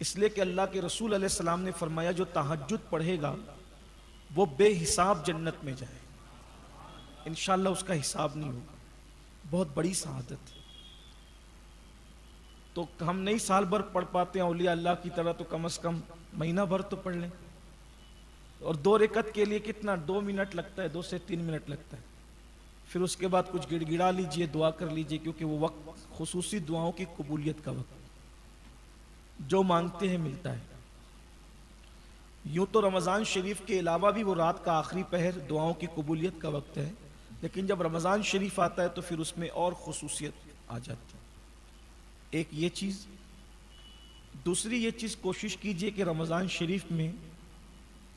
اس لیے کہ اللہ کے رسول علیہ السلام نے فرمایا جو تہجد پڑھے گا وہ بے حساب جنت میں جائے، انشاءاللہ اس کا حساب نہیں ہوگا۔ بہت بڑی سعادت ہے۔ تو ہم نہیں سال بھر پڑھ پاتے ہیں اولیاء اللہ کی طرح، تو کم از کم مہینہ بھر تو پڑھ لیں۔ اور 2 رکعت کے لیے کتنا 2 منٹ لگتا ہے، 2 سے 3 منٹ لگتا ہے۔ پھر اس کے بعد کچھ گڑ گڑا لیجئے، دعا کر لیجئے، کیونکہ وہ وقت خصوصی دعاؤں کی قبولیت کا وقت، جو مانگتے ہیں ملتا ہے۔ یوں تو رمضان شریف کے علاوہ بھی وہ رات کا آخری پہر دعاؤں کی قبولیت کا وقت ہے، لیکن جب رمضان شریف آتا ہے تو پھر اس میں اور خصوصیت آ جاتی ہے۔ ایک یہ چیز، دوسری یہ چیز کوشش کیجئے کہ رمضان شریف میں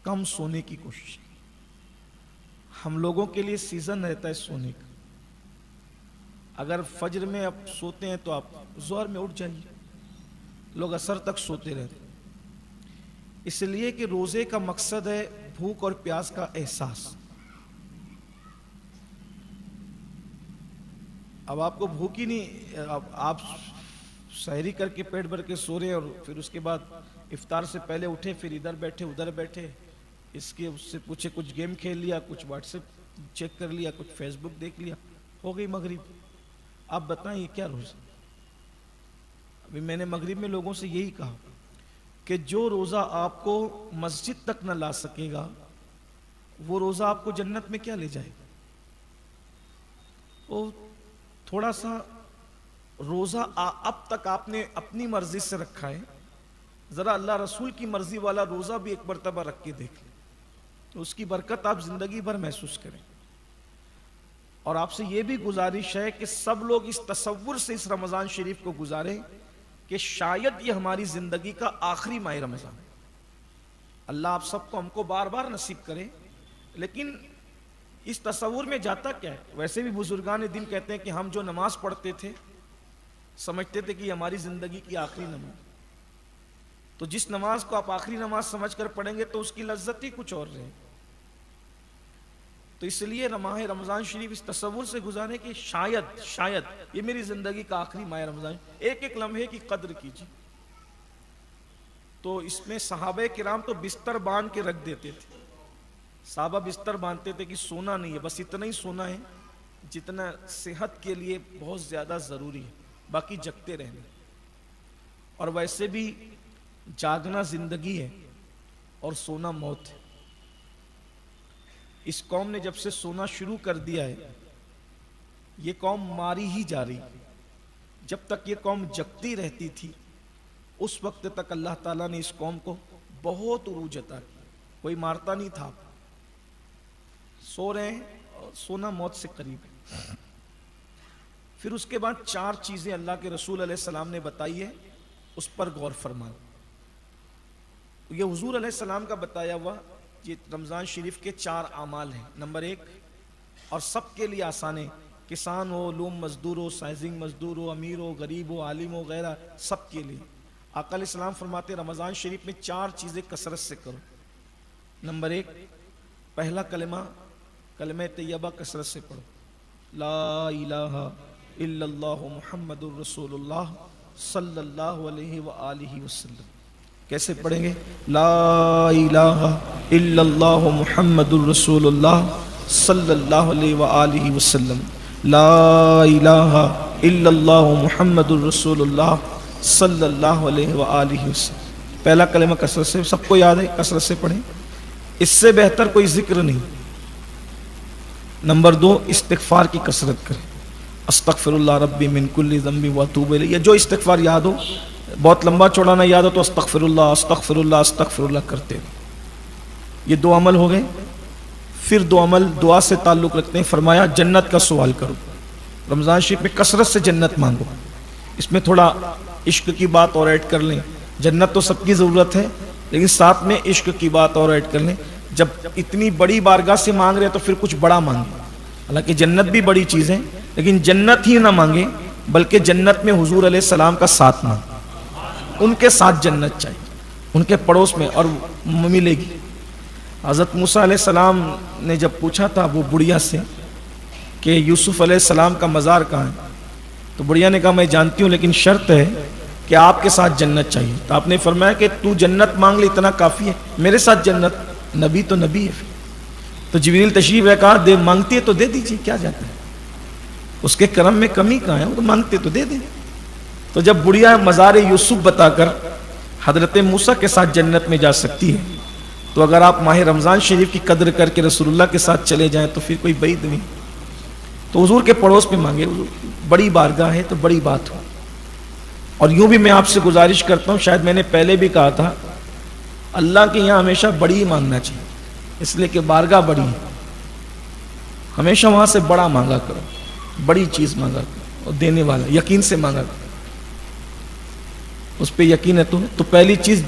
کم سونے کی کوشش کی۔ ہم لوگوں کے لیے سیزن رہتا ہے سونے کا۔ اگر فجر میں آپ سوتے ہیں تو آپ ظہر میں اٹھ جائیے، لوگ عصر تک سوتے رہتے ہیں، اس لیے کہ روزے کا مقصد ہے بھوک اور پیاس کا احساس۔ اب آپ کو بھوک ہی نہیں، آپ سحری کر کے پیٹ بھر کے سو رہے ہیں، اور پھر اس کے بعد افطار سے پہلے اٹھے، پھر ادھر بیٹھے ادھر بیٹھے، اس سے پوچھے، کچھ گیم کھیل لیا، کچھ واٹس ایپ چیک کر لیا، کچھ فیس بک دیکھ لیا، ہو گئی مغرب۔ آپ بتائیں یہ کیا روزہ؟ ابھی میں نے مغرب میں لوگوں سے یہی کہا کہ جو روزہ آپ کو مسجد تک نہ لا سکے گا، وہ روزہ آپ کو جنت میں کیا لے جائے گا؟ وہ تھوڑا سا روزہ اب تک آپ نے اپنی مرضی سے رکھا ہے، ذرا اللہ رسول کی مرضی والا روزہ بھی ایک مرتبہ رکھ کے دیکھ لیں، تو اس کی برکت آپ زندگی بھر محسوس کریں۔ اور آپ سے یہ بھی گزارش ہے کہ سب لوگ اس تصور سے اس رمضان شریف کو گزاریں کہ شاید یہ ہماری زندگی کا آخری ماہ رمضان ہے۔ اللہ آپ سب کو ہم کو بار بار نصیب کرے، لیکن اس تصور میں جاتا کیا ہے؟ ویسے بھی بزرگان دین کہتے ہیں کہ ہم جو نماز پڑھتے تھے سمجھتے تھے کہ یہ ہماری زندگی کی آخری نماز، تو جس نماز کو آپ آخری نماز سمجھ کر پڑھیں گے تو اس کی لذت ہی کچھ اور رہے۔ تو اس لیے ماہ رمضان شریف اس تصور سے گزارے کہ شاید یہ میری زندگی کا آخری ماہ رمضان، ایک ایک لمحے کی قدر کیجیے۔ تو اس میں صحابہ کرام تو بستر باندھ کے رکھ دیتے تھے، صحابہ بستر باندھتے تھے کہ سونا نہیں ہے، بس اتنا ہی سونا ہے جتنا صحت کے لیے بہت زیادہ ضروری ہے، باقی جگتے رہنا۔ اور ویسے بھی جاگنا زندگی ہے اور سونا موت ہے۔ اس قوم نے جب سے سونا شروع کر دیا ہے، یہ قوم ماری ہی جا رہی ہے۔ جب تک یہ قوم جگتی رہتی تھی اس وقت تک اللہ تعالیٰ نے اس قوم کو بہت عروج عطا کیا، کوئی مارتا نہیں تھا۔ سو رہے ہیں اور سونا موت سے قریب ہے۔ پھر اس کے بعد 4 چیزیں اللہ کے رسول علیہ السلام نے بتائی ہے، اس پر غور فرمائیں۔ یہ حضور علیہ السلام کا بتایا ہوا یہ رمضان شریف کے 4 اعمال ہیں۔ نمبر 1، اور سب کے لیے آسان ہے، کسان ہو، لوم مزدور ہو، سائزنگ مزدور ہو، امیر ہو، غریب ہو، عالم ہو، غیرہ، سب کے لیے۔ آقا علیہ السلام فرماتے ہیں رمضان شریف میں 4 چیزیں کثرت سے کرو۔ نمبر 1، پہلا کلمہ طیبہ کثرت سے پڑھو، لا الہ الا اللہ محمد الرسول اللہ صلی اللہ علیہ وآلہ وسلم۔ کیسے پڑھیں گے؟ لا الہ الا اللہ محمد الرسول اللہ صلی اللہ علیہ وآلہ وسلم، لا الہ الا اللہ محمد الرسول اللہ صلی اللہ علیہ وآلہ وسلم۔ پہلا کلمہ کثرت سے، سب کو یاد ہے، کثرت سے پڑھیں، اس سے بہتر کوئی ذکر نہیں۔ نمبر 2، استغفار کی کثرت کریں، استغفر اللہ ربی من کل ذنب واتوب الیہ۔ یہ جو استغفار یاد ہو، بہت لمبا چوڑا نہ یاد ہو تو استغفر اللہ استغفر اللہ استغفر اللہ کرتے ہیں۔ یہ 2 عمل ہو گئے۔ پھر 2 عمل دعا سے تعلق رکھتے ہیں، فرمایا جنت کا سوال کرو، رمضان شریف میں کثرت سے جنت مانگو۔ اس میں تھوڑا عشق کی بات اور ایڈ کر لیں، جنت تو سب کی ضرورت ہے لیکن ساتھ میں عشق کی بات اور ایڈ کر لیں۔ جب اتنی بڑی بارگاہ سے مانگ رہے تو پھر کچھ بڑا مانگیں، حالانکہ جنت بھی بڑی چیز ہے، لیکن جنت ہی نہ مانگیں بلکہ جنت میں حضور علیہ السلام کا ساتھ مانگیں، ان کے ساتھ جنت چاہیے، ان کے پڑوس میں، اور ملے گی۔ حضرت موسیٰ علیہ السلام نے جب پوچھا تھا وہ بڑھیا سے کہ یوسف علیہ السلام کا مزار کہاں ہے، تو بڑھیا نے کہا میں جانتی ہوں لیکن شرط ہے کہ آپ کے ساتھ جنت چاہیے، تو آپ نے فرمایا کہ تو جنت مانگ لے اتنا کافی ہے، میرے ساتھ جنت، نبی تو نبی ہے۔ تو جبریل تشریف ہے، کہا دے مانگتی ہے تو دے دیجیے، کیا جاتا ہے، اس کے کرم میں کمی کہاں ہے، وہ تو مانگتے تو دے دیں۔ تو جب بڑھیا مزار یوسف بتا کر حضرت موسیٰ کے ساتھ جنت میں جا سکتی ہے، تو اگر آپ ماہ رمضان شریف کی قدر کر کے رسول اللہ کے ساتھ چلے جائیں تو پھر کوئی بعید نہیں۔ تو حضور کے پڑوس میں مانگے، بڑی بارگاہ ہے تو بڑی بات ہو۔ اور یوں بھی میں آپ سے گزارش کرتا ہوں، شاید میں نے پہلے بھی کہا تھا، اللہ کے یہاں ہمیشہ بڑی ہی مانگنا چاہیے، اس لیے کہ بارگاہ بڑی ہے، ہمیشہ وہاں سے بڑا مانگا کرو، بڑی چیز مانگا کرو، اور دینے والا یقین سے مانگا کرو، اس پہ یقین ہے تو پہلی چیز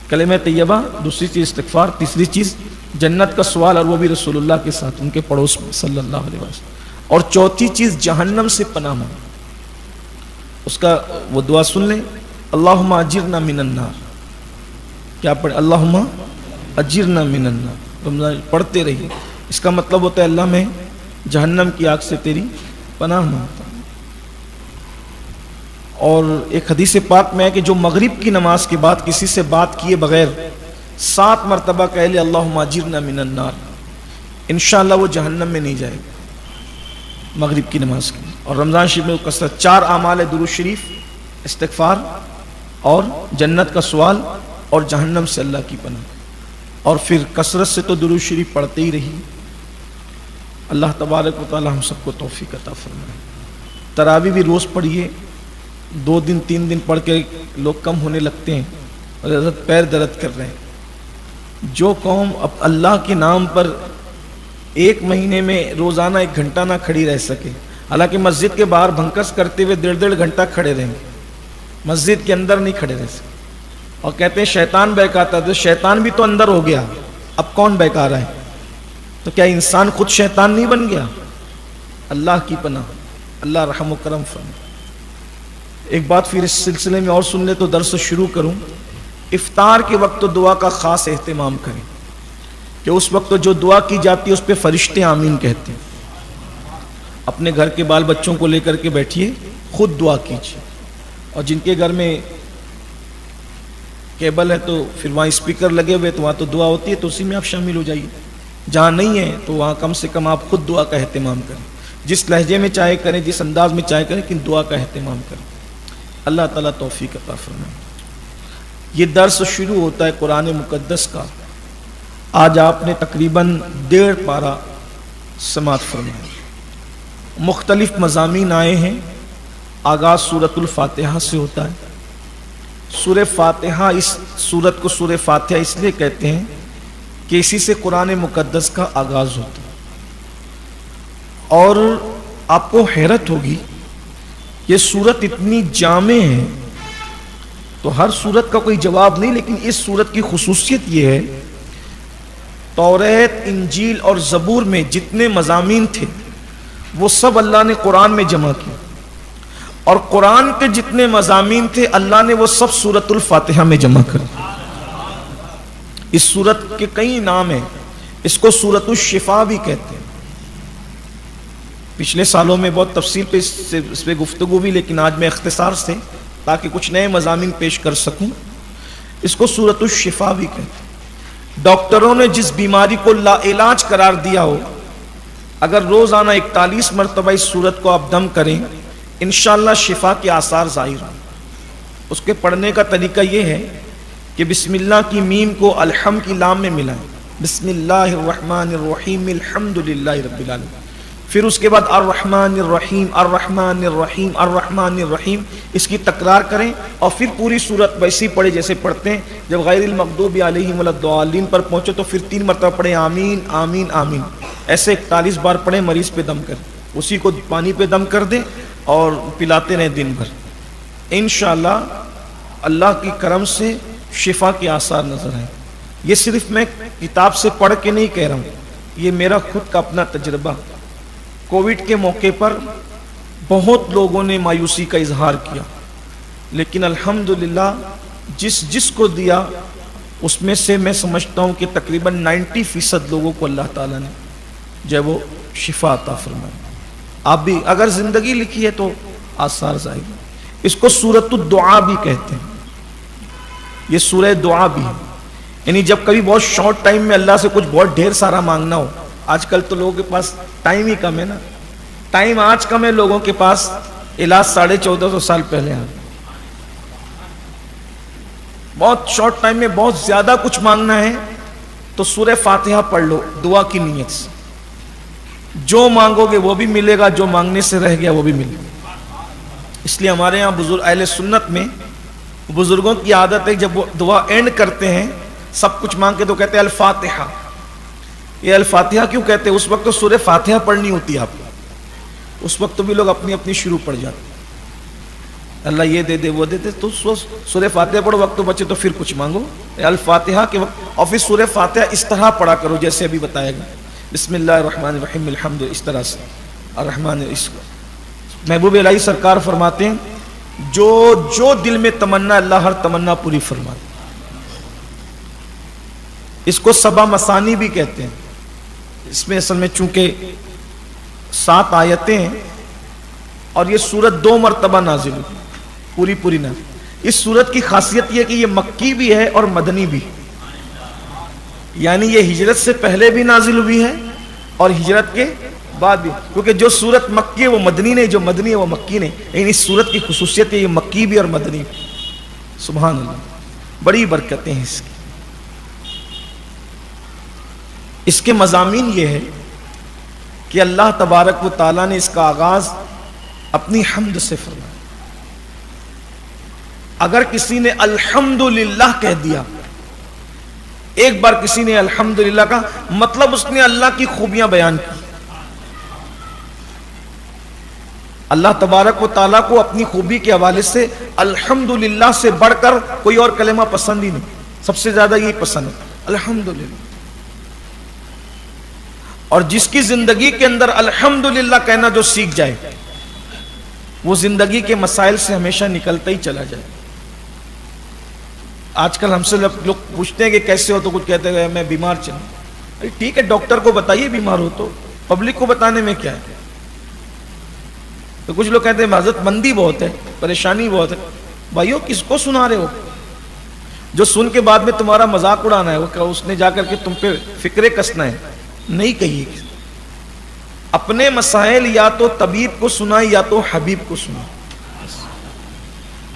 کلمہ طیبہ، دوسری چیز استغفار، تیسری چیز جنت کا سوال، اور وہ بھی رسول اللہ کے ساتھ ان کے پڑوس میں صلی اللہ علیہ وسلم، اور چوتھی چیز جہنم سے پناہ مانگنا۔ اس کا وہ دعا سن لیں، اللہم اجرنا من النار، کیا پڑھے، اللہم اجرنا من النار، رمضان پڑھتے رہیے، اس کا مطلب ہوتا ہے اللہ میں جہنم کی آگ سے تیری پناہ مانگتا ہوں۔ اور ایک حدیث پاک میں ہے کہ جو مغرب کی نماز کے بعد کسی سے بات کیے بغیر 7 مرتبہ کہہ لے اللہم اجرنا من النار، انشاءاللہ وہ جہنم میں نہیں جائے گا مغرب کی نماز کی۔ اور رمضان شریف میں کثرت 4 اعمال ہے، درود شریف، استغفار، اور جنت کا سوال، اور جہنم سے اللہ کی پناہ، اور پھر کثرت سے تو درود شریف پڑھتے ہی رہی۔ اللہ تبارک و تعالی ہم سب کو توفیق عطا فرمائے۔ تراویح بھی روز پڑھیے، 2 دن 3 دن پڑھ کے لوگ کم ہونے لگتے ہیں اور حضرت پیر درد کر رہے ہیں۔ جو قوم اب اللہ کے نام پر 1 مہینے میں روزانہ 1 گھنٹہ نہ کھڑی رہ سکے، حالانکہ مسجد کے باہر بھنکس کرتے ہوئے 1.5 گھنٹہ کھڑے رہیں گے، مسجد کے اندر نہیں کھڑے رہ سکے، اور کہتے ہیں شیطان بہکاتا ہے، تو شیطان بھی تو اندر ہو گیا، اب کون بہکا رہا ہے؟ تو کیا انسان خود شیطان نہیں بن گیا؟ اللہ کی پناہ، اللہ رحم و کرم فرمائے۔ ایک بات پھر اس سلسلے میں اور سن لے تو درس شروع کروں، افطار کے وقت تو دعا کا خاص اہتمام کریں، کہ اس وقت جو دعا کی جاتی ہے اس پہ فرشتے آمین کہتے ہیں۔ اپنے گھر کے بال بچوں کو لے کر کے بیٹھیے، خود دعا کیجیے، اور جن کے گھر میں کیبل ہے تو پھر وہاں اسپیکر لگے ہوئے تو وہاں تو دعا ہوتی ہے، تو اسی میں آپ شامل ہو جائیے۔ جہاں نہیں ہے تو وہاں کم سے کم آپ خود دعا کا اہتمام کریں، جس لہجے میں چاہے کریں، جس انداز میں چاہے کریں، لیکن دعا کا اہتمام کریں۔ اللہ تعالیٰ توفیق عطا فرمائے۔ یہ درس شروع ہوتا ہے قرآن مقدس کا، آج آپ نے تقریباً 1.5 پارہ سماعت فرمایا، مختلف مضامین آئے ہیں۔ آغاز سورۃ الفاتحہ سے ہوتا ہے۔ سورہ فاتحہ، اس سورت کو سورہ فاتحہ اس لیے کہتے ہیں کہ اسی سے قرآن مقدس کا آغاز ہوتا ہے۔ اور آپ کو حیرت ہوگی، یہ سورت اتنی جامع ہے، تو ہر سورت کا کوئی جواب نہیں، لیکن اس سورت کی خصوصیت یہ ہے، توریت، انجیل اور زبور میں جتنے مضامین تھے وہ سب اللہ نے قرآن میں جمع کیے، اور قرآن کے جتنے مضامین تھے اللہ نے وہ سب سورۃ الفاتحہ میں جمع کر۔ اس سورت کے کئی نام ہیں، اس کو سورۃ الشفا بھی کہتے ہیں۔ پچھلے سالوں میں بہت تفصیل پہ اس پہ گفتگو بھی، لیکن آج میں اختصار سے تاکہ کچھ نئے مضامین پیش کر سکوں، اس کو سورۃ الشفا بھی کہتے ہیں۔ ڈاکٹروں نے جس بیماری کو لا علاج قرار دیا ہو، اگر روزانہ 41 مرتبہ اس سورت کو آپ دم کریں، انشاءاللہ شفا کے آثار ظاہر ہوں۔ اس کے پڑھنے کا طریقہ یہ ہے کہ بسم اللہ کی میم کو الحم کی لام میں ملائیں، بسم اللہ الرحمن الرحیم الحمدللہ رب العالمین، پھر اس کے بعد الرحمن الرحیم الرحمن الرحیم الرحمن الرحیم، اس کی تکرار کریں، اور پھر پوری سورت ویسی پڑھے جیسے پڑھتے ہیں۔ جب غیر المغضوب علیہم ولا الضالین پر پہنچے تو پھر 3 مرتبہ پڑھیں آمین آمین آمین، ایسے 41 بار پڑھیں، مریض پہ دم کریں، اسی کو پانی پہ دم کر دیں اور پلاتے رہیں دن بھر، انشاءاللہ اللہ کی کرم سے شفا کے آثار نظر آئیں۔ یہ صرف میں کتاب سے پڑھ کے نہیں کہہ رہا ہوں، یہ میرا خود کا اپنا تجربہ۔ کووڈ کے موقع پر بہت لوگوں نے مایوسی کا اظہار کیا، لیکن الحمدللہ جس کو دیا اس میں سے میں سمجھتا ہوں کہ تقریباً 90% لوگوں کو اللہ تعالیٰ نے جو ہے وہ شفا عطا فرمائی۔ آپ بھی اگر زندگی لکھی ہے تو آثار ظاہر۔ اس کو سورۃ الدعا بھی کہتے ہیں. یہ سورہ دعا بھی ہے. یعنی جب کبھی بہت شارٹ ٹائم میں اللہ سے کچھ بہت ڈھیر سارا مانگنا ہو. آج کل تو لوگوں کے پاس ٹائم ہی کم ہے نا. ٹائم آج کم ہے لوگوں کے پاس. علاج 1450 سال پہلے آ. بہت شارٹ ٹائم میں بہت زیادہ کچھ مانگنا ہے تو سورہ فاتحہ پڑھ لو دعا کی نیت سے. جو مانگو گے وہ بھی ملے گا, جو مانگنے سے رہ گیا وہ بھی ملے گا. اس لیے ہمارے یہاں بزرگ اہل سنت میں بزرگوں کی عادت ہے جب وہ دعا اینڈ کرتے ہیں سب کچھ مانگ کے تو کہتے ہیں الفاتحہ. یہ الفاتحہ کیوں کہتے ہیں؟ اس وقت تو سورہ فاتحہ پڑھنی ہوتی ہے آپ کو. اس وقت تو بھی لوگ اپنی اپنی شروع پڑھ جاتے ہیں. اللہ یہ دے دے وہ دے دے, تو سورہ فاتحہ پڑھو, وقت تو بچے تو پھر کچھ مانگو. الفاتحہ کے وقت اور پھر سورہ فاتحہ اس طرح پڑھا کرو جیسے ابھی بتایا گیا, بسم اللہ الرحمن الرحیم الحمد, اس طرح سے الرحمن. اس کو محبوب الہی سرکار فرماتے ہیں جو دل میں تمنا اللہ ہر تمنا پوری فرماتے. اس کو سبا مثانی بھی کہتے ہیں. اس میں اصل میں چونکہ 7 آیتیں ہیں اور یہ سورت 2 مرتبہ نازل ہوئی, پوری نازل. اس سورت کی خاصیت یہ کہ یہ مکی بھی ہے اور مدنی بھی, یعنی یہ ہجرت سے پہلے بھی نازل ہوئی ہے اور ہجرت کے بعد بھی. کیونکہ جو سورت مکی ہے وہ مدنی نہیں, جو مدنی ہے وہ مکی نہیں. لیکن اس سورت کی خصوصیت ہے یہ مکی بھی اور مدنی بھی. سبحان اللہ, بڑی برکتیں ہیں اس کی. اس کے مضامین یہ ہے کہ اللہ تبارک و تعالیٰ نے اس کا آغاز اپنی حمد سے فرمایا. اگر کسی نے الحمدللہ کہہ دیا, ایک بار کسی نے الحمدللہ کا مطلب اس نے اللہ کی خوبیاں بیان کی. اللہ تبارک و تعالیٰ کو اپنی خوبی کے حوالے سے الحمدللہ سے بڑھ کر کوئی اور کلمہ پسند ہی نہیں. سب سے زیادہ یہی پسند ہے, الحمدللہ. اور جس کی زندگی کے اندر الحمدللہ کہنا جو سیکھ جائے وہ زندگی کے مسائل سے ہمیشہ نکلتا ہی چلا جائے. آج کل ہم سے لوگ پوچھتے ہیں کہ کیسے ہو, تو کچھ کہتے ہیں میں بیمار چلوں. ٹھیک ہے, ڈاکٹر کو بتائیے بیمار ہو تو, پبلک کو بتانے میں کیا ہے. تو کچھ لوگ کہتے ہیں حضرت مندی بہت ہے, پریشانی بہت ہے. بھائیو کس کو سنا رہے ہو؟ جو سن کے بعد میں تمہارا مذاق اڑانا ہے, وہ اس نے جا کر کے تم پہ فکرے کسنا ہے, نہیں کہیے. اپنے مسائل یا تو طبیب کو سنائے یا تو حبیب کو سنائے.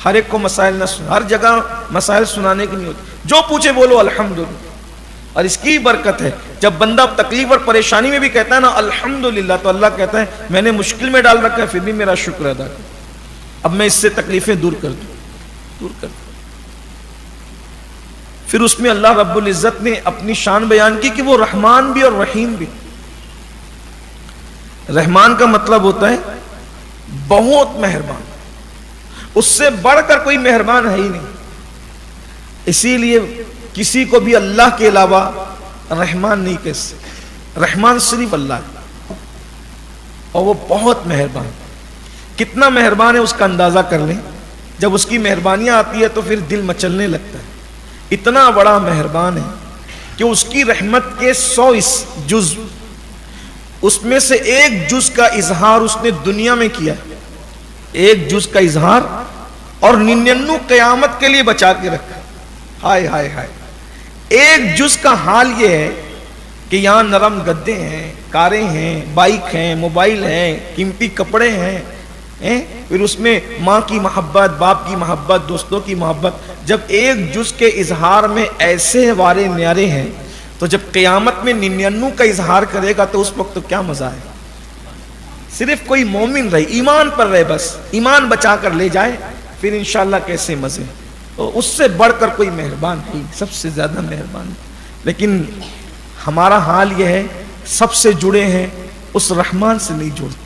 ہر ایک کو مسائل نہ سنا, ہر جگہ مسائل سنانے کی نہیں ہوتی. جو پوچھے بولو الحمدللہ. اور اس کی برکت ہے جب بندہ تکلیف اور پریشانی میں بھی کہتا ہے نا الحمدللہ, تو اللہ کہتا ہے میں نے مشکل میں ڈال رکھا ہے پھر بھی میرا شکر ادا کر, اب میں اس سے تکلیفیں دور کر دوں. پھر اس میں اللہ رب العزت نے اپنی شان بیان کی کہ وہ رحمان بھی اور رحیم بھی. رحمان کا مطلب ہوتا ہے بہت مہربان, اس سے بڑھ کر کوئی مہربان ہے ہی نہیں. اسی لیے کسی کو بھی اللہ کے علاوہ رحمان نہیں کہہ سکتے. رحمان صرف اللہ ہے اور وہ بہت مہربان. کتنا مہربان ہے اس کا اندازہ کر لیں. جب اس کی مہربانیاں آتی ہے تو پھر دل مچلنے لگتا ہے. اتنا بڑا مہربان ہے کہ اس کی رحمت کے 100 جز, اس میں سے ایک جز کا اظہار اس نے دنیا میں کیا, ایک جز کا اظہار, اور 99 قیامت کے لیے بچا کے رکھا. ہائے ہائے ہائے. ایک جز کا حال یہ ہے کہ یہاں نرم گدے ہیں, کاریں ہیں, بائک ہیں, موبائل ہیں, قیمتی کپڑے ہیں, پھر اس میں ماں کی محبت, باپ کی محبت, دوستوں کی محبت. جب ایک جز کے اظہار میں ایسے وارے نیارے ہیں تو جب قیامت میں 99 کا اظہار کرے گا تو اس وقت تو کیا مزہ ہے. صرف کوئی مومن رہے, ایمان پر رہے, بس ایمان بچا کر لے جائے, پھر انشاءاللہ کیسے مزے. تو اس سے بڑھ کر کوئی مہربان نہیں, سب سے زیادہ مہربان. لیکن ہمارا حال یہ ہے سب سے جڑے ہیں اس رحمان سے نہیں جڑتے.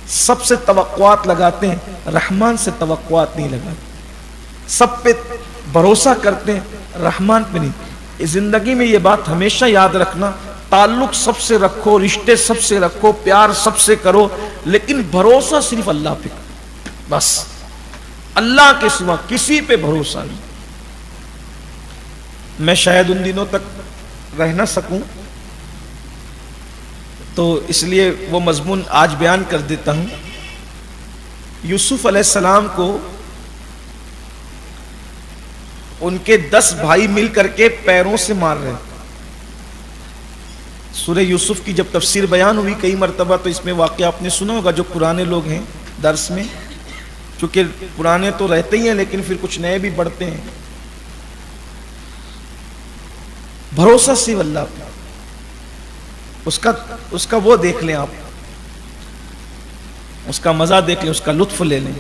سب سے توقعات لگاتے ہیں, رحمان سے توقعات نہیں لگاتے. سب پہ بھروسہ کرتے ہیں, رحمان پہ نہیں. اس زندگی میں یہ بات ہمیشہ یاد رکھنا, تعلق سب سے رکھو, رشتے سب سے رکھو, پیار سب سے کرو, لیکن بھروسہ صرف اللہ پہ کرو. بس اللہ کے سوا کسی پہ بھروسہ نہیں. میں شاید ان دنوں تک رہ نہ سکوں تو اس لیے وہ مضمون آج بیان کر دیتا ہوں. یوسف علیہ السلام کو ان کے 10 بھائی مل کر کے پیروں سے مار رہے. سورہ یوسف کی جب تفسیر بیان ہوئی کئی مرتبہ تو اس میں واقعہ آپ نے سنا ہوگا. جو پرانے لوگ ہیں درس میں، چونکہ پرانے تو رہتے ہی ہیں لیکن پھر کچھ نئے بھی بڑھتے ہیں. بھروسہ صرف اللہ پہ، اس کا وہ دیکھ لیں آپ، اس کا مزہ دیکھ لیں، اس کا لطف لے لیں.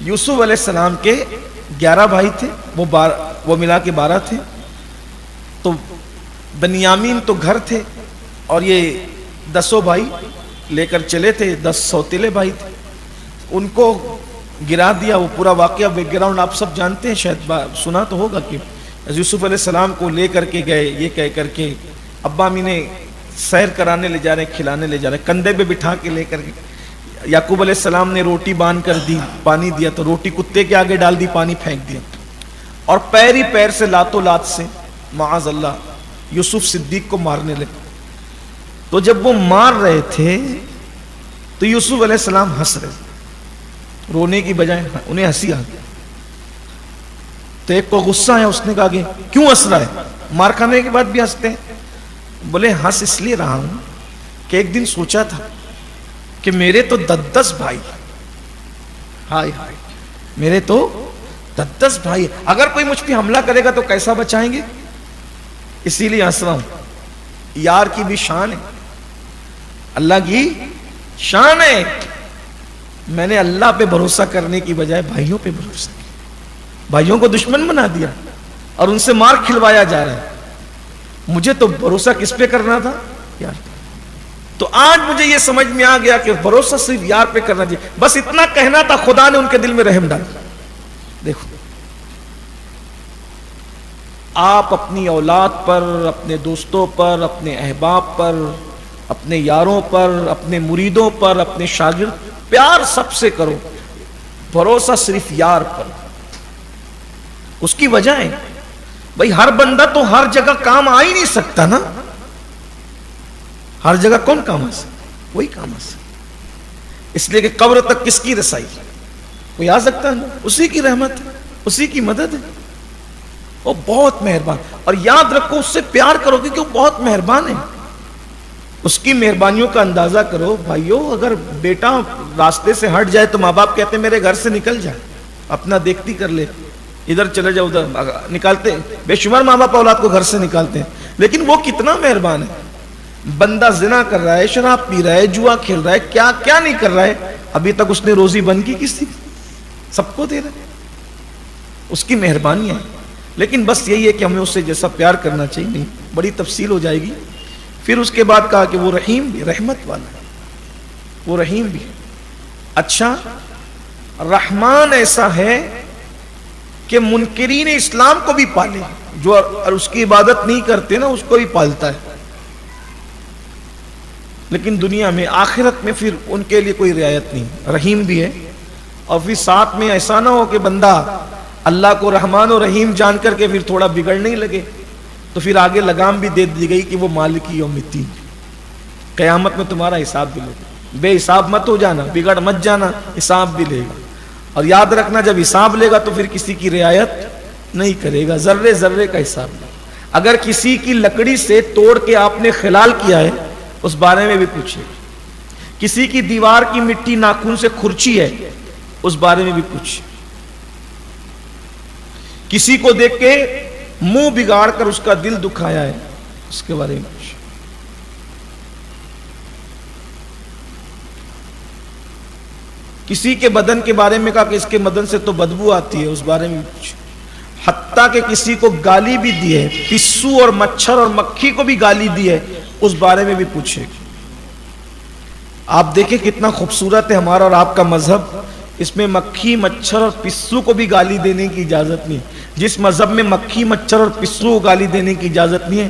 یوسف علیہ السلام کے 11 بھائی تھے، وہ ملا کے 12 تھے. تو بنیامین تو گھر تھے اور یہ 10 بھائی لے کر چلے تھے. 10 سوتیلے بھائی تھے، ان کو گرا دیا. وہ پورا واقعہ بیک گراؤنڈ آپ سب جانتے ہیں، شاید سنا تو ہوگا کہ یوسف علیہ السلام کو لے کر کے گئے یہ کہہ کر کے ابا امی نے سیر کرانے لے جا رہے ہیں، کھلانے لے جا رہے ہیں، کندھے پہ بٹھا کے لے کر کے. یعقوب علیہ السلام نے روٹی باندھ کر دی، پانی دیا تو روٹی کتے کے آگے ڈال دی، پانی پھینک دیا. اور پیر ہی پیر سے لاتوں لات سے معاذ اللہ یوسف صدیق کو مارنے لگے. تو جب وہ مار رہے تھے تو یوسف علیہ السلام ہنس رہے، رونے کی بجائے انہیں ہنسی آ گئی. تو ایک کو غصہ ہے، اس نے کہا کہ کیوں ہنس رہا ہے؟ مار کھانے کے بعد بھی ہنستے ہیں. بولے ہنس اس لیے رہا ہوں کہ ایک دن سوچا تھا کہ میرے تو 10 بھائی، ہائے ہائے میرے تو 10 بھائی، اگر کوئی مجھ پہ حملہ کرے گا تو کیسا بچائیں گے؟ اسی لیے ہنس رہا ہوں. یار کی بھی شان ہے، اللہ کی شان ہے. میں نے اللہ پہ بھروسہ کرنے کی بجائے بھائیوں پہ بھروسہ کیا، بھائیوں کو دشمن بنا دیا اور ان سے مار کھلوایا جا رہا ہے. مجھے تو بھروسہ کس پہ کرنا تھا؟ یار. تو آج مجھے یہ سمجھ میں آ گیا کہ بھروسہ صرف یار پہ کرنا چاہیے. بس اتنا کہنا تھا، خدا نے ان کے دل میں رحم ڈالا. دیکھو آپ اپنی اولاد پر، اپنے دوستوں پر، اپنے احباب پر، اپنے یاروں پر، اپنے مریدوں پر، اپنے شاگرد، پیار سب سے کرو، بھروسہ صرف یار پر. اس کی وجہ ہے بھائی ہر بندہ تو ہر جگہ کام آ ہی نہیں سکتا نا. ہر جگہ کون کام آ سکتا؟ وہی کام آ سکتا. اس لیے کہ قبر تک کس کی رسائی؟ کوئی آ سکتا ہے، اسی کی رحمت ہے، اسی کی مدد ہے. وہ بہت مہربان. اور یاد رکھو اس سے پیار کرو کیونکہ وہ بہت مہربان ہے. اس کی مہربانیوں کا اندازہ کرو بھائیو. اگر بیٹا راستے سے ہٹ جائے تو ماں باپ کہتے ہیں میرے گھر سے نکل جائے، اپنا دیکھتی کر لے، ادھر چلے جاؤ، ادھر نکالتے. بے شمار ماں باپ اولاد کو گھر سے نکالتے ہیں، لیکن وہ کتنا مہربان ہے. بندہ زنا کر رہا ہے، شراب پی رہا ہے، جوا کھیل رہا ہے، کیا کیا نہیں کر رہا ہے، ابھی تک اس نے روزی بند کی کس کی؟ سب کو دے رہا ہے. اس کی مہربانیاں ہیں. لیکن بس یہی ہے کہ ہمیں اس سے جیسا پیار کرنا چاہیے. نہیں بڑی تفصیل ہو جائے گی. پھر اس کے بعد کہا کہ وہ رحیم بھی، رحمت والا ہے، وہ رحیم بھی. اچھا رحمان ایسا ہے کہ منکرین اسلام کو بھی پالے، جو اس کی عبادت نہیں کرتے نا اس کو بھی پالتا ہے. لیکن دنیا میں آخرت میں پھر ان کے لیے کوئی رعایت نہیں. رحیم بھی ہے. اور پھر ساتھ میں ایسا نہ ہو کہ بندہ اللہ کو رحمان و رحیم جان کر کے پھر تھوڑا بگڑنے ہی لگے، تو پھر آگے لگام بھی دے دی گئی کہ وہ مالک یوم الدین، قیامت میں تمہارا حساب بھی لے گا. بے حساب مت ہو جانا، بگڑ مت جانا، حساب بھی لے گا. اور یاد رکھنا جب حساب لے گا تو پھر کسی کی رعایت نہیں کرے گا، ذرے ذرے کا حساب لے. اگر کسی کی لکڑی سے توڑ کے آپ نے خلال کیا ہے اس بارے میں بھی پوچھے. کسی کی دیوار کی مٹی ناخن سے کھرچی ہے اس بارے میں بھی پوچھے. کسی کو دیکھ کے منہ بگاڑ کر اس کا دل دکھایا ہے اس کے بارے میں پوچھے. کسی کے بدن کے بارے میں کہا کہ اس کے بدن سے تو بدبو آتی ہے اس بارے میں بھی پوچھے. حتیٰ کہ کسی کو گالی بھی دی ہے، پسو اور مچھر اور مکھی کو بھی گالی دی ہے اس بارے میں بھی پوچھے. آپ دیکھیں کتنا خوبصورت ہے ہمارا اور آپ کا مذہب. اس میں مکھی مچھر اور پسو کو بھی گالی دینے کی اجازت نہیں. جس مذہب میں مکھی مچھر اور پسو کو گالی دینے کی اجازت نہیں ہے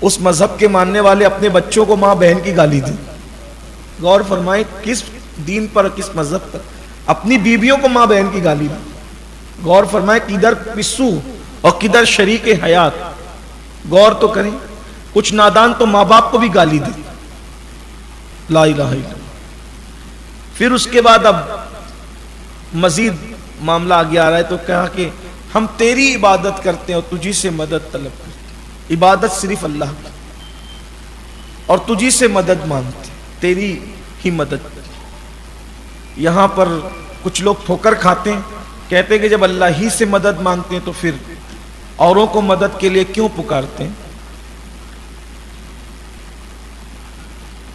اس مذہب کے ماننے والے اپنے بچوں کو ماں بہن کی گالی دیں. غور فرمائیں کس دین پر، کس مذہب پر اپنی بیویوں کو ماں بہن کی گالی دیں. غور فرمائیں کدھر پسو اور کدھر شریک حیات. غور تو کریں. کچھ نادان تو ماں باپ کو بھی گالی دیں. لا الہ الا اللہ. پھر اس کے بعد اب مزید معاملہ آگے آ رہا ہے تو کہا کہ ہم تیری عبادت کرتے ہیں اور تجھی سے مدد طلب کرتے ہیں. عبادت صرف اللہ کی اور تجھی سے مدد مانگتے ہیں، تیری ہی مدد. یہاں پر کچھ لوگ ٹھوکر کھاتے ہیں، کہتے ہیں کہ جب اللہ ہی سے مدد مانگتے ہیں تو پھر اوروں کو مدد کے لیے کیوں پکارتے ہیں؟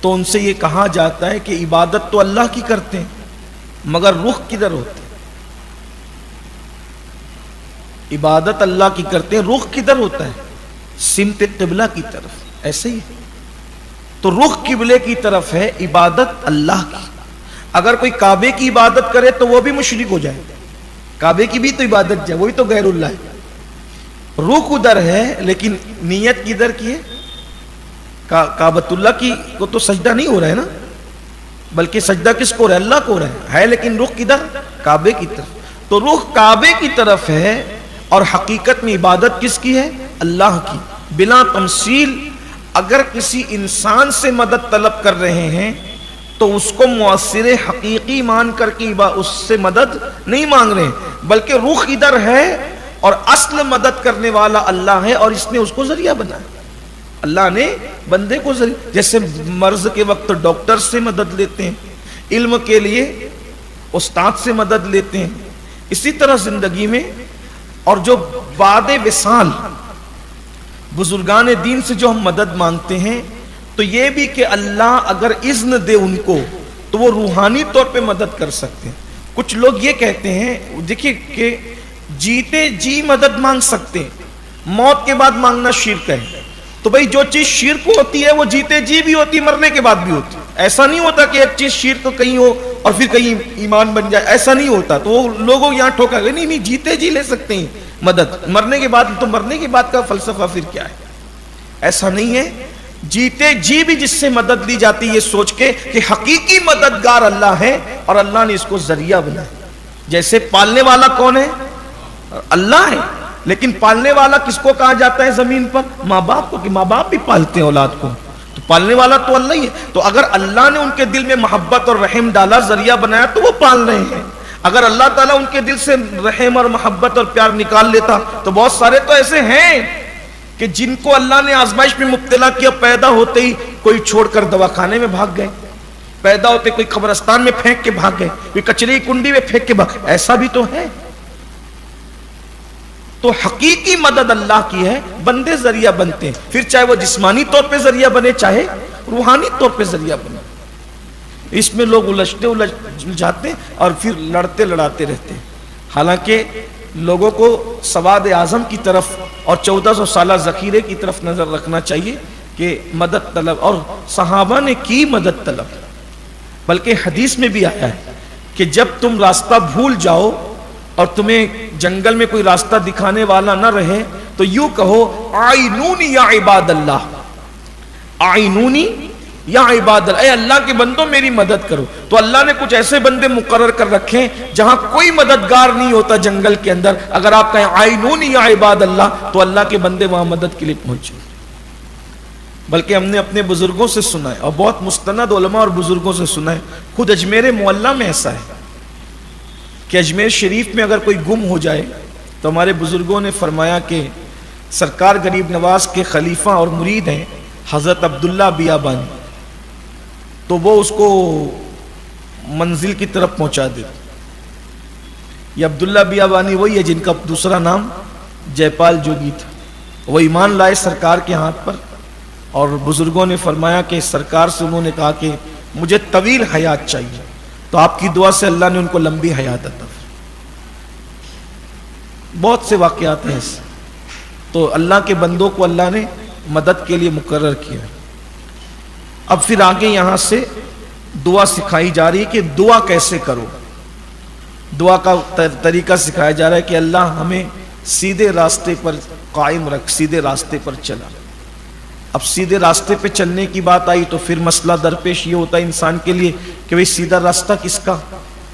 تو ان سے یہ کہا جاتا ہے کہ عبادت تو اللہ کی کرتے ہیں مگر رخ کدھر ہوتے ہیں؟ عبادت اللہ کی کرتے ہیں، رخ کدھر ہوتا ہے؟ سمت قبلہ کی طرف. ایسے ہی تو رخ قبلے کی طرف ہے عبادت اللہ کی. اگر کوئی کعبے کی عبادت کرے تو وہ بھی مشرک ہو جائے. کعبے کی بھی تو عبادت ہے، وہی تو غیر اللہ ہے. رخ ادھر ہے لیکن نیت کدھر کی ہے؟ کعبۃ اللہ کی کو تو سجدہ نہیں ہو رہا ہے نا، بلکہ سجدہ کس کو ہو رہا ہے؟ اللہ کو ہو رہا ہے لیکن رخ کدھر؟ کعبے کی طرف. تو رخ کعبے کی طرف ہے اور حقیقت میں عبادت کس کی ہے؟ اللہ کی. بلا تمثیل اگر کسی انسان سے مدد طلب کر رہے ہیں تو اس کو مؤثر حقیقی مان کر کے اس سے مدد نہیں مانگ رہے ہیں، بلکہ رخ ادھر ہے اور اصل مدد کرنے والا اللہ ہے اور اس نے اس کو ذریعہ بنایا. اللہ نے بندے کو ذریعہ، جیسے مرض کے وقت ڈاکٹر سے مدد لیتے ہیں، علم کے لیے استاد سے مدد لیتے ہیں، اسی طرح زندگی میں. اور جو بعد وصال بزرگان دین سے جو ہم مدد مانگتے ہیں تو یہ بھی کہ اللہ اگر اذن دے ان کو تو وہ روحانی طور پہ مدد کر سکتے ہیں. کچھ لوگ یہ کہتے ہیں دیکھیے کہ جیتے جی مدد مانگ سکتے ہیں، موت کے بعد مانگنا شرک ہے. تو بھئی جو چیز شرک ہوتی ہے وہ جیتے جی بھی ہوتی، مرنے کے بعد بھی ہوتی. ایسا نہیں ہوتا کہ ایک چیز شرک کہیں ہو اور پھر کہیں ایمان بن جائے، ایسا نہیں ہوتا. تو وہ لوگوں یہاں ٹھوکا گئے نہیں جیتے جی لے سکتے ہیں مدد، مرنے کے بعد تو مرنے کے بعد کا فلسفہ پھر کیا ہے؟ ایسا نہیں ہے. جیتے جی بھی جس سے مدد لی جاتی یہ سوچ کے کہ حقیقی مددگار اللہ ہے اور اللہ نے اس کو ذریعہ بنایا. جیسے پالنے والا کون ہے؟ اللہ ہے. لیکن پالنے والا کس کو کہا جاتا ہے زمین پر؟ ماں باپ کو، کہ ماں باپ بھی پالتے ہیں اولاد کو. تو پالنے والا تو اللہ ہی ہے. تو اگر اللہ نے ان کے دل میں محبت اور رحم ڈالا، ذریعہ بنایا، تو وہ پال رہے ہیں. اگر اللہ تعالیٰ ان کے دل سے رحم اور محبت اور پیار نکال لیتا تو بہت سارے تو ایسے ہیں کہ جن کو اللہ نے آزمائش میں مبتلا کیا، پیدا ہوتے ہی کوئی چھوڑ کر دواخانے میں بھاگ گئے، پیدا ہوتے کوئی قبرستان میں پھینک کے بھاگ گئے، کوئی کچرے کی کنڈی میں پھینک کے بھاگ. ایسا بھی تو ہے. تو حقیقی مدد اللہ کی ہے، بندے ذریعہ بنتے ہیں، پھر چاہے وہ جسمانی طور پہ ذریعہ بنے چاہے روحانی طور پہ ذریعہ بنے. اس میں لوگ الجھاتے ہیں اور پھر لڑتے لڑاتے رہتے ہیں. حالانکہ لوگوں کو سواد اعظم کی طرف اور 1400 سالہ ذخیرے کی طرف نظر رکھنا چاہیے کہ مدد طلب، اور صحابہ نے کی مدد طلب. بلکہ حدیث میں بھی آیا ہے کہ جب تم راستہ بھول جاؤ اور تمہیں جنگل میں کوئی راستہ دکھانے والا نہ رہے تو یوں کہو آئینونی یا عباد اللہ، آئینونی یا عباد اللہ، اے اللہ کے بندوں میری مدد کرو. تو اللہ نے کچھ ایسے بندے مقرر کر رکھے جہاں کوئی مددگار نہیں ہوتا جنگل کے اندر. اگر آپ کہیں آئینونی یا عباد اللہ تو اللہ کے بندے وہاں مدد کے لیے پہنچے. بلکہ ہم نے اپنے بزرگوں سے سنا ہے اور بہت مستند علماء اور بزرگوں سے سنا ہے. خود اجمیر معلیٰ میں ایسا ہے کہ اجمیر شریف میں اگر کوئی گم ہو جائے تو ہمارے بزرگوں نے فرمایا کہ سرکار غریب نواز کے خلیفہ اور مرید ہیں حضرت عبداللہ بیابانی، تو وہ اس کو منزل کی طرف پہنچا دے. یہ عبداللہ بیابانی وہی ہے جن کا دوسرا نام جے پال جوگی تھا. وہ ایمان لائے سرکار کے ہاتھ پر اور بزرگوں نے فرمایا کہ سرکار سے انہوں نے کہا کہ مجھے طویل حیات چاہیے، تو آپ کی دعا سے اللہ نے ان کو لمبی حیات عطا فرمائی. بہت سے واقعات ہیں ایسے. تو اللہ کے بندوں کو اللہ نے مدد کے لیے مقرر کیا. اب پھر آگے یہاں سے دعا سکھائی جا رہی ہے کہ دعا کیسے کرو. دعا کا طریقہ سکھایا جا رہا ہے کہ اللہ ہمیں سیدھے راستے پر قائم رکھ، سیدھے راستے پر چلا. اب سیدھے راستے پہ چلنے کی بات آئی تو پھر مسئلہ درپیش یہ ہوتا ہے انسان کے لیے کہ بھئی سیدھا راستہ کس کا،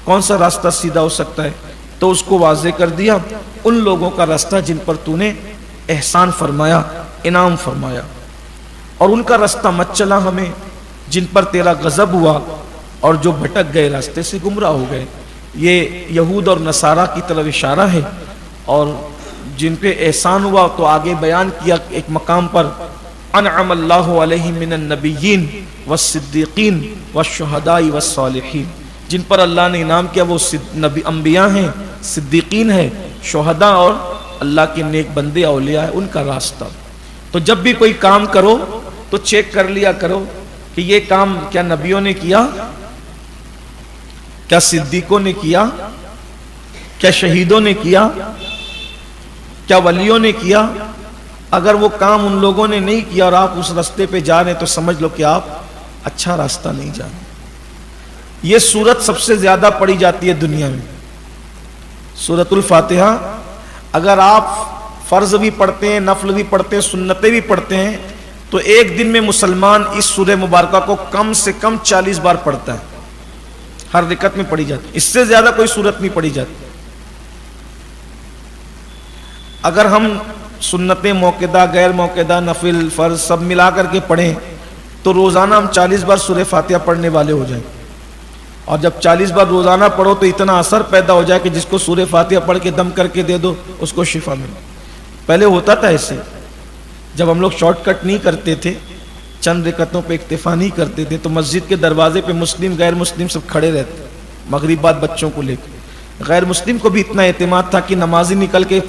کون سا راستہ سیدھا ہو سکتا ہے. تو اس کو واضح کر دیا ان لوگوں کا راستہ جن پر تو نے احسان فرمایا، انعام فرمایا، اور ان کا راستہ مت چلا ہمیں جن پر تیرا غضب ہوا اور جو بھٹک گئے راستے سے گمراہ ہو گئے. یہ یہود اور نصارہ کی طرف اشارہ ہے، اور جن پہ احسان ہوا تو آگے بیان کیا ایک مقام پر انعم اللہ علیہم من النبیین والصدیقین والشہداء والصالحین، جن پر اللہ نے انعام کیا وہ انبیاء ہیں، صدیقین ہیں، شہداء اور اللہ کے نیک بندے اولیاء ہیں، ان کا راستہ۔ تو جب بھی کوئی کام کرو تو چیک کر لیا کرو کہ یہ کام کیا نبیوں نے کیا، کیا صدیقوں نے کیا، کیا شہیدوں نے کیا، کیا ولیوں نے کیا۔ اگر وہ کام ان لوگوں نے نہیں کیا اور آپ اس راستے پہ جا رہے ہیں تو سمجھ لو کہ آپ اچھا راستہ نہیں جا رہے۔ یہ سورت سب سے زیادہ پڑھی جاتی ہے دنیا میں، سورت الفاتحہ۔ اگر آپ فرض بھی پڑھتے ہیں، نفل بھی پڑھتے ہیں، سنتیں بھی پڑھتے ہیں، تو ایک دن میں مسلمان اس سورہ مبارکہ کو کم سے کم 40 بار پڑھتا ہے، ہر رکعت میں پڑھی جاتی ہے، اس سے زیادہ کوئی سورت نہیں پڑھی جاتی۔ اگر ہم سنتیں موقعہ، غیر موقعہ، نفل، فرض سب ملا کر کے پڑھیں تو روزانہ ہم 40 بار سورہ فاتحہ پڑھنے والے ہو جائیں، اور جب 40 بار روزانہ پڑھو تو اتنا اثر پیدا ہو جائے کہ جس کو سورہ فاتحہ پڑھ کے دم کر کے دے دو اس کو شفا ملے۔ پہلے ہوتا تھا ایسے، جب ہم لوگ شارٹ کٹ نہیں کرتے تھے، چند رکعتوں پہ اکتفا نہیں کرتے تھے، تو مسجد کے دروازے پہ مسلم غیر مسلم سب کھڑے رہتے، مغرب بعد بچوں کو لے کے۔ غیر مسلم کو بھی اتنا اعتماد تھا کہ نمازی نکل کے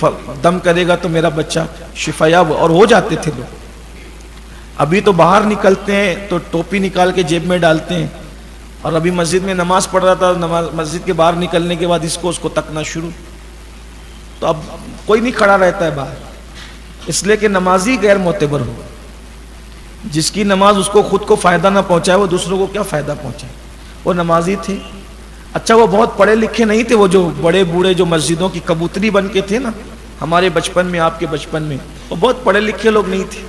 دم کرے گا تو میرا بچہ شفا یاب، اور ہو جاتے تھے لوگ۔ ابھی تو باہر نکلتے ہیں تو ٹوپی نکال کے جیب میں ڈالتے ہیں، اور ابھی مسجد میں نماز پڑھ رہا تھا، مسجد کے باہر نکلنے کے بعد اس کو تکنا شروع۔ تو اب کوئی نہیں کھڑا رہتا ہے باہر، اس لیے کہ نمازی غیر معتبر ہو، جس کی نماز اس کو خود کو فائدہ نہ پہنچائے وہ دوسروں کو کیا فائدہ پہنچائے۔ وہ نمازی تھے، اچھا وہ بہت پڑھے لکھے نہیں تھے، وہ جو بڑے بوڑھے جو مسجدوں کی کبوتری بن کے تھے نا ہمارے بچپن میں، آپ کے بچپن میں، وہ بہت پڑھے لکھے لوگ نہیں تھے۔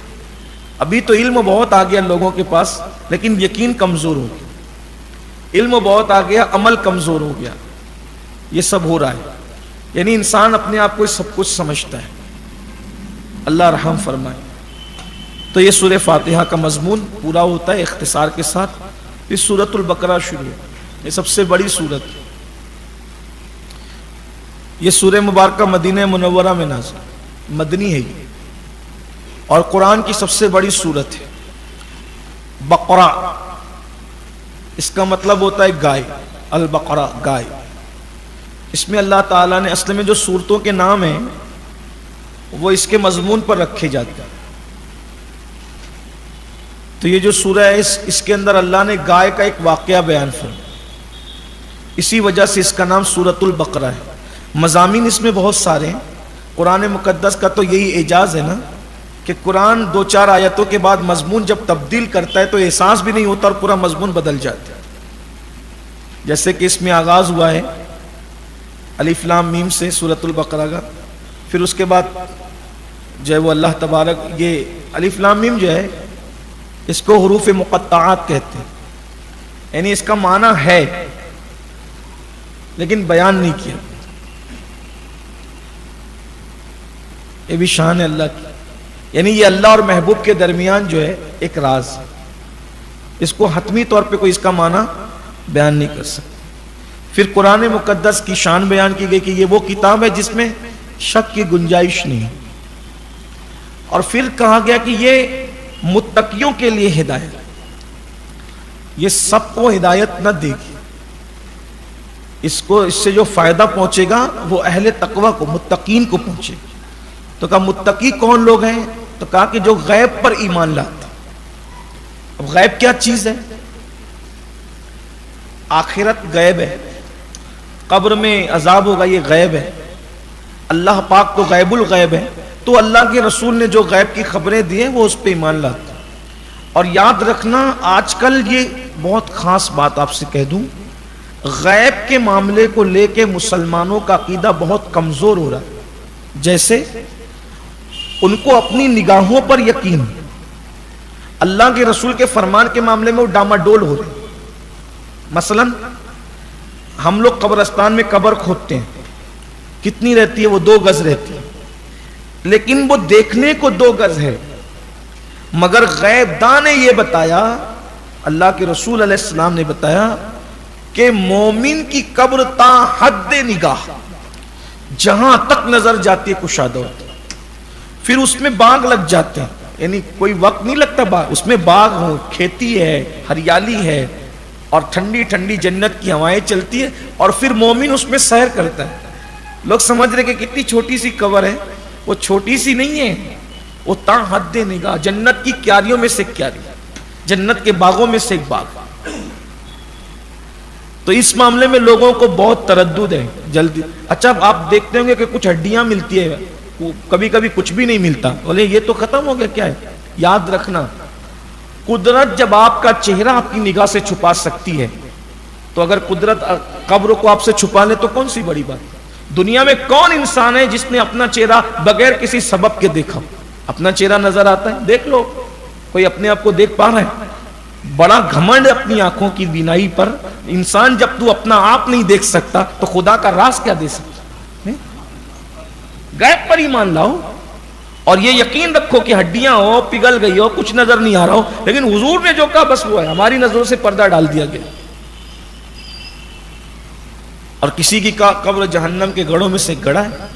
ابھی تو علم بہت آ گیا لوگوں کے پاس، لیکن یقین کمزور ہو گیا۔ علم بہت آ گیا، عمل کمزور ہو گیا، یہ سب ہو رہا ہے۔ یعنی انسان اپنے آپ کو سب کچھ سمجھتا ہے، اللہ رحم فرمائے۔ تو یہ سورہ فاتحہ کا مضمون پورا ہوتا ہے اختصار کے ساتھ۔ پھر سورۃ البقرہ شروع ہے، یہ سب سے بڑی سورت ہے۔ یہ سورہ مبارکہ مدینہ منورہ میں نازل، مدنی ہے یہ، اور قرآن کی سب سے بڑی سورت ہے۔ بقرہ اس کا مطلب ہوتا ہے گائے، البقرہ گائے۔ اس میں اللہ تعالیٰ نے اصل میں جو سورتوں کے نام ہیں وہ اس کے مضمون پر رکھے جاتے ہیں۔ تو یہ جو سورہ ہے اس کے اندر اللہ نے گائے کا ایک واقعہ بیان فرمایا، اسی وجہ سے اس کا نام سورۃ البقرہ ہے۔ مضامین اس میں بہت سارے ہیں۔ قرآن مقدس کا تو یہی اعجاز ہے نا کہ قرآن 2-4 آیتوں کے بعد مضمون جب تبدیل کرتا ہے تو احساس بھی نہیں ہوتا اور پورا مضمون بدل جاتا ہے۔ جیسے کہ اس میں آغاز ہوا ہے الف لام میم سے سورۃ البقرہ کا، پھر اس کے بعد جو ہے وہ اللہ تبارک، یہ الف لام میم جو ہے اس کو حروف مقطعات کہتے ہیں، یعنی اس کا معنی ہے لیکن بیان نہیں کیا۔ یہ بھی شان ہے اللہ کی، یعنی یہ اللہ اور محبوب کے درمیان جو ہے ایک راز، اس کو حتمی طور پہ کوئی اس کا معنی بیان نہیں کر سکتا۔ پھر قرآن مقدس کی شان بیان کی گئی کہ یہ وہ کتاب ہے جس میں شک کی گنجائش نہیں، اور پھر کہا گیا کہ یہ متقیوں کے لیے ہدایت، یہ سب کو ہدایت نہ دے گی، اس سے جو فائدہ پہنچے گا وہ اہل تقوی کو، متقین کو پہنچے گا۔ تو کہا متقی کون لوگ ہیں؟ تو کہا کہ جو غیب پر ایمان لاتے۔ اب غیب کیا چیز ہے؟ آخرت غیب ہے، قبر میں عذاب ہوگا یہ غیب ہے، اللہ پاک تو غیب الغیب ہے، تو اللہ کے رسول نے جو غیب کی خبریں دی ہیں وہ اس پہ ایمان لاتے۔ اور یاد رکھنا آج کل یہ بہت خاص بات آپ سے کہہ دوں، غیب کے معاملے کو لے کے مسلمانوں کا عقیدہ بہت کمزور ہو رہا ہے۔ جیسے ان کو اپنی نگاہوں پر یقین، اللہ کے رسول کے فرمان کے معاملے میں وہ ڈاماڈول ہو رہے۔ مثلا ہم لوگ قبرستان میں قبر کھودتے ہیں، کتنی رہتی ہے؟ وہ 2 گز رہتی ہے، لیکن وہ دیکھنے کو 2 گز ہے، مگر غیب داں نے یہ بتایا، اللہ کے رسول علیہ السلام نے بتایا کہ مومن کی قبر تا حد نگاہ جہاں تک نظر جاتی ہے کشادہ ہوتی ہے. پھر اس میں باغ لگ جاتے ہیں، یعنی کوئی وقت نہیں لگتا باغ، اس میں باغ ہو، کھیتی ہے، ہریالی ہے، اور ٹھنڈی ٹھنڈی جنت کی ہوائیں چلتی ہے، اور پھر مومن اس میں سیر کرتا ہے. لوگ سمجھ رہے کہ کتنی چھوٹی سی قبر ہے، وہ چھوٹی سی نہیں ہے، وہ تا حد نگاہ جنت کی کیاریوں میں سے کیاری، جنت کے باغوں میں سے ایک باغ. تو اس معاملے میں لوگوں کو بہت تردد ہے جلدی. اچھا آپ دیکھتے ہوں گے کہ کچھ ہڈیاں ملتی ہے، کبھی کبھی کچھ بھی نہیں ملتا، بولے یہ تو ختم ہو گیا. کیا ہے؟ یاد رکھنا، قدرت جب آپ کا چہرہ آپ کی نگاہ سے چھپا سکتی ہے تو اگر قدرت قبر کو آپ سے چھپا لے تو کون سی بڑی بات. دنیا میں کون انسان ہے جس نے اپنا چہرہ بغیر کسی سبب کے دیکھا؟ اپنا چہرہ نظر آتا ہے، دیکھ لو، کوئی اپنے آپ کو دیکھ پا رہا ہے؟ بڑا گھمنڈ اپنی آنکھوں کی بینائی پر. انسان جب تو اپنا آپ نہیں دیکھ سکتا تو خدا کا راز کیا دے سکتا؟ غیب پر ایمان لاؤ اور یہ یقین رکھو کہ ہڈیاں ہو، پگھل گئی ہو، کچھ نظر نہیں آ رہا ہو، لیکن حضور نے جو کہا بس وہ ہے. ہماری نظروں سے پردہ ڈال دیا گیا. اور کسی کی قبر جہنم کے گڑھوں میں سے گڑھا ہے.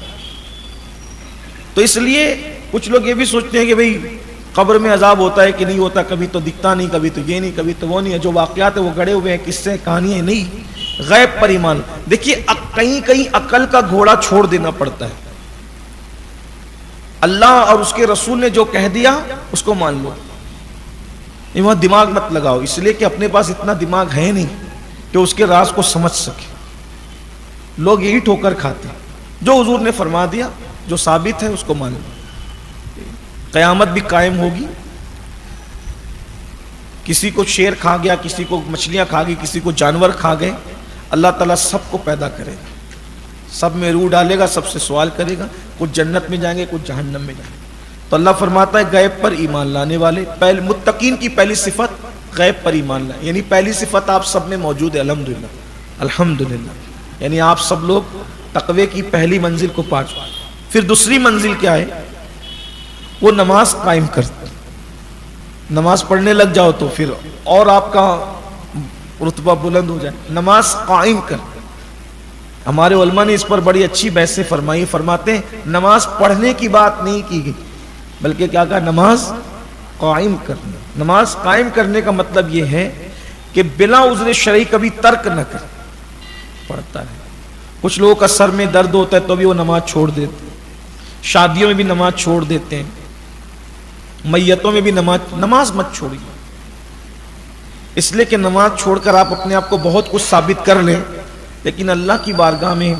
تو اس لیے کچھ لوگ یہ بھی سوچتے ہیں کہ بھئی قبر میں عذاب ہوتا ہے کہ نہیں ہوتا، کبھی تو دکھتا نہیں، کبھی تو یہ نہیں، کبھی تو وہ نہیں ہے. جو واقعات ہیں وہ گڑے ہوئے ہیں، قصے کہانیاں نہیں. غیب پر ایمان. دیکھیے کہیں کہیں عقل کا گھوڑا چھوڑ دینا پڑتا ہے. اللہ اور اس کے رسول نے جو کہہ دیا اس کو مان لو، وہاں دماغ مت لگاؤ، اس لیے کہ اپنے پاس اتنا دماغ ہے نہیں کہ اس کے راز کو سمجھ سکے. لوگ یہی ٹھوکر کھاتے ہیں. جو حضور نے فرما دیا، جو ثابت ہے، اس کو مان لو. قیامت بھی قائم ہوگی. کسی کو شیر کھا گیا، کسی کو مچھلیاں کھا گئی، کسی کو جانور کھا گئے. اللہ تعالیٰ سب کو پیدا کرے گا، سب میں روح ڈالے گا، سب سے سوال کرے گا. کچھ جنت میں جائیں گے، کچھ جہنم میں جائیں گے. تو اللہ فرماتا ہے غیب پر ایمان لانے والے، متقین کی پہلی صفت غیب پر ایمان لائیں. یعنی پہلی صفت آپ سب میں موجود ہے. الحمدللہ الحمدللہ. یعنی آپ سب لوگ تقوی کی پہلی منزل کو پا چکے. پھر دوسری منزل کیا ہے؟ وہ نماز قائم کرتے. نماز پڑھنے لگ جاؤ تو پھر اور آپ کا رتبہ بلند ہو جائے. نماز قائم کر. ہمارے علماء نے اس پر بڑی اچھی بحثیں فرمائی. فرماتے ہیں نماز پڑھنے کی بات نہیں کی گئی، بلکہ کیا کہا؟ نماز قائم کرنا. نماز قائم کرنے کا مطلب یہ ہے کہ بلا عذر شرعی کبھی ترک نہ کر. پڑھتا ہے. کچھ لوگوں کا سر میں درد ہوتا ہے تو بھی وہ نماز چھوڑ دیتے ہیں. شادیوں میں بھی نماز چھوڑ دیتے ہیں. میتوں میں بھی نماز مت چھوڑیے. اس لیے کہ نماز چھوڑ کر آپ اپنے آپ کو بہت کچھ ثابت کر لیں، لیکن اللہ کی بارگاہ میں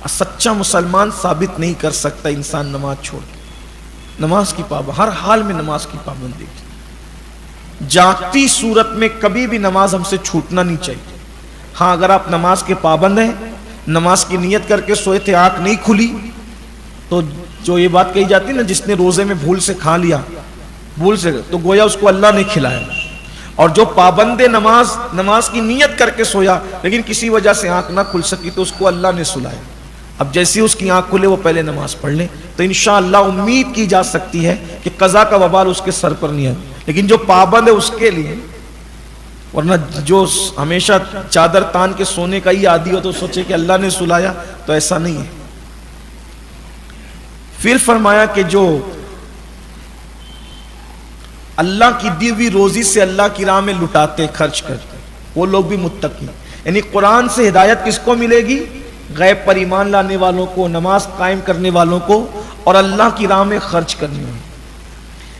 سچا مسلمان ثابت نہیں کر سکتا انسان نماز چھوڑ کے. نماز کی پابندی، ہر حال میں نماز کی پابندی. جاگتی صورت میں کبھی بھی نماز ہم سے چھوٹنا نہیں چاہیے. ہاں اگر آپ نماز کے پابند ہیں، نماز کی نیت کر کے سوئے تھے، آنکھ نہیں کھلی، تو جو یہ بات کہی جاتی ہے نا، جس نے روزے میں بھول سے کھا لیا، بھول سے، تو گویا اس کو اللہ نے کھلایا. اور جو پابند نماز کی نیت کر کے سویا لیکن کسی وجہ سے آنکھ نہ کھل سکی تو اس کو اللہ نے سلایا. اب جیسی اس کی آنکھ کھلے وہ پہلے نماز پڑھ لیں تو انشاءاللہ امید کی جا سکتی ہے کہ قضا کا وبال اس کے سر پر نہیں ہے. لیکن جو پابند ہے اس کے لیے، ورنہ جو ہمیشہ چادر تان کے سونے کا ہی عادی ہو تو سوچے کہ اللہ نے سلایا، تو ایسا نہیں ہے. پھر فرمایا کہ جو اللہ کی دی ہوئی روزی سے اللہ کی راہ میں لٹاتے، خرچ کرتے، وہ لوگ بھی متقی. یعنی قرآن سے ہدایت کس کو ملے گی؟ غیب پر ایمان لانے والوں کو، نماز قائم کرنے والوں کو، اور اللہ کی راہ میں خرچ کرنے والوں.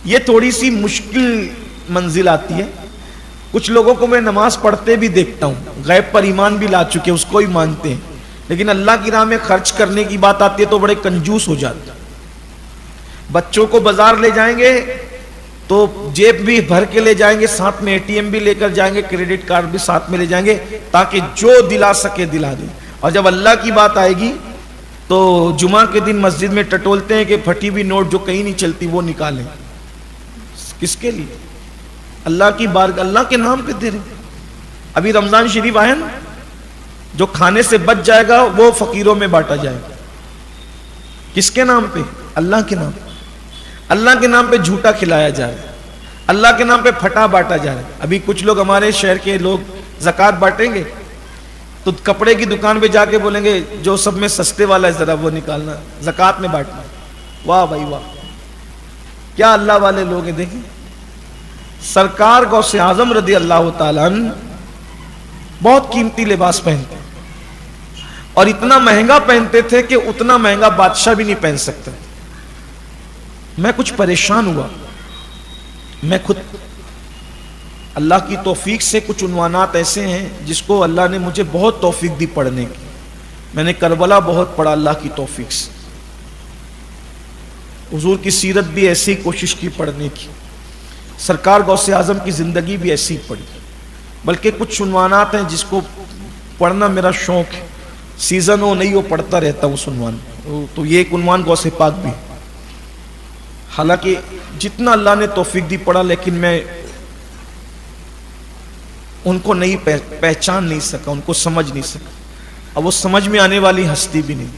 یہ تھوڑی سی مشکل منزل آتی ہے. کچھ لوگوں کو میں نماز پڑھتے بھی دیکھتا ہوں، غیب پر ایمان بھی لا چکے، اس کو ہی مانتے ہیں، لیکن اللہ کی راہ میں خرچ کرنے کی بات آتی ہے تو بڑے کنجوس ہو جاتے ہیں. بچوں کو بازار لے جائیں گے تو جیب بھی بھر کے لے جائیں گے، ساتھ میں ATM بھی لے کر جائیں گے، کریڈٹ کارڈ بھی ساتھ میں لے جائیں گے تاکہ جو دلا سکے دلا دیں. اور جب اللہ کی بات آئے گی تو جمعہ کے دن مسجد میں ٹٹولتے ہیں کہ پھٹی ہوئی نوٹ جو کہیں نہیں چلتی وہ نکالیں. کس کے لیے؟ اللہ کی بارگاہ، اللہ کے نام پہ دے رہے. ابھی رمضان شریف آیا نا، جو کھانے سے بچ جائے گا وہ فقیروں میں بانٹا جائے گا. کس کے نام پہ؟ اللہ کے نام پہ. اللہ کے نام پہ جھوٹا کھلایا جا رہا ہے، اللہ کے نام پہ پھٹا بانٹا جا رہا ہے. ابھی کچھ لوگ ہمارے شہر کے لوگ زکوٰۃ بانٹیں گے، تو کپڑے کی دکان پہ جا کے بولیں گے جو سب میں سستے والا ہے ذرا وہ نکالنا، زکوٰۃ میں بانٹنا۔ واہ بھائی واہ، کیا اللہ والے لوگ ہیں۔ دیکھیں سرکار غوث اعظم رضی اللہ تعالیٰ عنہ بہت قیمتی لباس پہنتے اور اتنا مہنگا پہنتے تھے کہ اتنا مہنگا بادشاہ بھی نہیں پہن سکتا۔ میں کچھ پریشان ہوا، میں خود اللہ کی توفیق سے کچھ عنوانات ایسے ہیں جس کو اللہ نے مجھے بہت توفیق دی پڑھنے کی۔ میں نے کربلا بہت پڑھا اللہ کی توفیق سے، حضور کی سیرت بھی ایسی کوشش کی پڑھنے کی، سرکار غوث اعظم کی زندگی بھی ایسی پڑھی، بلکہ کچھ عنوانات ہیں جس کو پڑھنا میرا شوق ہے، سیزن ہو نہیں ہو پڑھتا رہتا ہوں اس عنوان۔ تو یہ ایک عنوان غوث پاک بھی، حالانکہ جتنا اللہ نے توفیق دی پڑھا لیکن میں ان کو نہیں پہچان نہیں سکا، ان کو سمجھ نہیں سکا، اب وہ سمجھ میں آنے والی ہستی بھی نہیں۔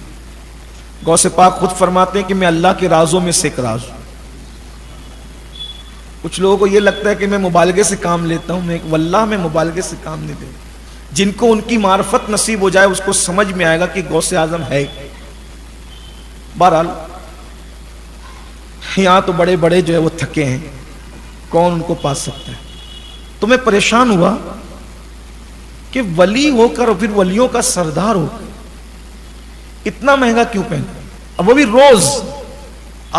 غوث پاک خود فرماتے ہیں کہ میں اللہ کے رازوں میں سے ایک راز ہوں۔ کچھ لوگوں کو یہ لگتا ہے کہ میں مبالغے سے کام لیتا ہوں، واللہ میں مبالغے سے کام نہیں دیتا۔ جن کو ان کی معرفت نصیب ہو جائے اس کو سمجھ میں آئے گا کہ غوث اعظم ہے۔ بہرحال یہاں تو بڑے بڑے جو ہے وہ تھکے ہیں، کون ان کو پا سکتا ہے۔ تو میں پریشان ہوا کہ ولی ہو کر اور پھر ولیوں کا سردار ہو کر اتنا مہنگا کیوں پہنا، اب وہ بھی روز،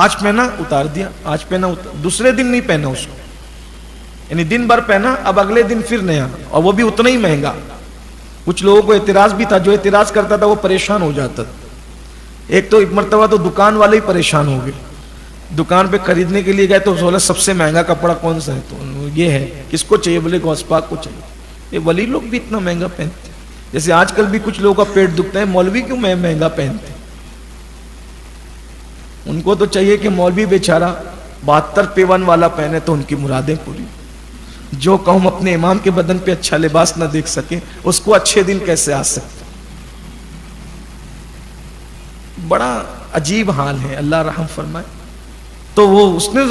آج پہنا اتار دیا، آج پہنا دوسرے دن نہیں پہنا اس کو، یعنی دن بھر پہنا اب اگلے دن پھر نیا، اور وہ بھی اتنا ہی مہنگا۔ کچھ لوگوں کو اعتراض بھی تھا، جو اعتراض کرتا تھا وہ پریشان ہو جاتا تھا۔ ایک تو ایک مرتبہ تو دکان والے ہی پریشان ہو گئے، دکان پہ خریدنے کے لیے گئے تو بولا سب سے مہنگا کپڑا کون سا ہے، تو یہ ہے، کس کو چاہیے، بولے غوث پاک کو چاہیے۔ یہ ولی لوگ بھی اتنا مہنگا پہنتے ہیں، جیسے آج کل بھی کچھ لوگوں کا پیٹ دکھتا ہے، مولوی کیوں مہنگا پہنتے ہیں؟ ان کو تو چاہیے کہ مولوی بیچارہ 72 پیون والا پہنے تو ان کی مرادیں پوری۔ جو قوم اپنے امام کے بدن پہ اچھا لباس نہ دیکھ سکے اس کو اچھے دن کیسے آ سکتے؟ بڑا عجیب حال ہے، اللہ رحم فرمائے۔ تو وہ اس نے